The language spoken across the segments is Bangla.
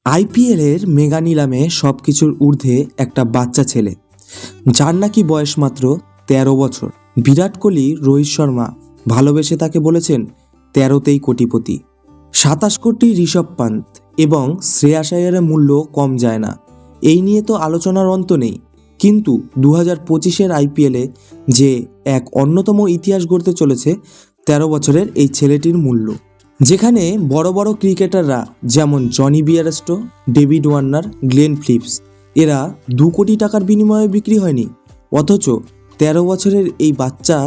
আইপিএলের মেগা নিলামে সব কিছুর ঊর্ধ্বে একটা বাচ্চা ছেলে, যার নাকি বয়স মাত্র ১৩ বছর। বিরাট কোহলি, রোহিত শর্মা ভালোবেসে তাকে বলেছেন ১৩তেই কোটিপতি। ২৭ কোটি ঋষভ পান্ত এবং শ্রেয়াস আয়ারের মূল্য কম যায় না, এই নিয়ে তো আলোচনার অন্ত নেই। কিন্তু ২০২৫-এর আইপিএলে যে এক অন্যতম ইতিহাস গড়তে চলেছে ১৩ বছরের এই ছেলেটির মূল্য, যেখানে বড় বড় ক্রিকেটাররা যেমন Jonny Bairstow, David Warner, Glenn Phillips এরা ২ কোটি টাকার বিনিময়ে বিক্রি হয়নি, অথচ ১৩ বছরের এই বাচ্চা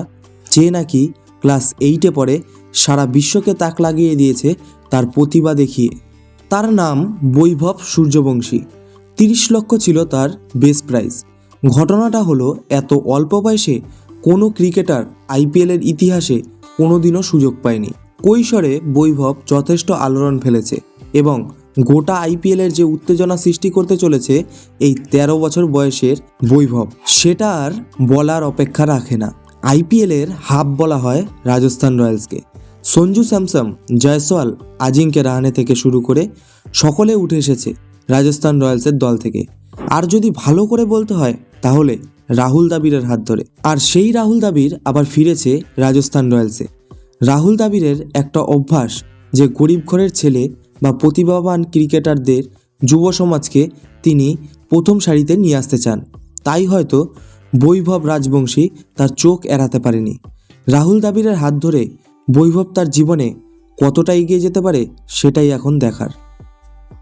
যে নাকি ক্লাস 8-এ পড়ে সারা বিশ্বকে তাক লাগিয়ে দিয়েছে তার প্রতিভা দেখিয়ে। তার নাম বৈভব সূর্যবংশী। ৩০ লক্ষ ছিল তার বেস প্রাইস। ঘটনাটা হলো, এত অল্প বয়সে কোনো ক্রিকেটার আইপিএলের ইতিহাসে কোনোদিনও সুযোগ পায়নি। কৈশোরে বৈভব যথেষ্ট আলোড়ন ফেলেছে এবং গোটা আইপিএলের যে উত্তেজনা সৃষ্টি করতে চলেছে এই ১৩ বছর বয়সের বৈভব, সেটা আর বলার অপেক্ষা রাখে না। আইপিএলের হাব বলা হয় রাজস্থান রয়্যালসকে। সঞ্জু স্যামসন, জয়সওয়াল, আজিঙ্কে রাহানে থেকে শুরু করে সকলে উঠে এসেছে রাজস্থান রয়্যালসের দল থেকে। আর যদি ভালো করে বলতে হয় তাহলে রাহুল দ্রাবিড়ের হাত ধরে। আর সেই রাহুল দ্রাবিড় আবার ফিরেছে রাজস্থান রয়্যালসে। রাহুল দ্রাবিড়ের একটা অভ্যাস যে গরিব ঘরের ছেলে বা প্রতিভাবান ক্রিকেটারদের যুব সমাজকে তিনি প্রথম সারিতে নিয়ে আসতে চান। তাই হয়তো বৈভব রাজবংশী তার চোখ এড়াতে পারেনি। রাহুল দ্রাবিড়ের হাত ধরে বৈভব তার জীবনে কতটা এগিয়ে যেতে পারে সেটাই এখন দেখার।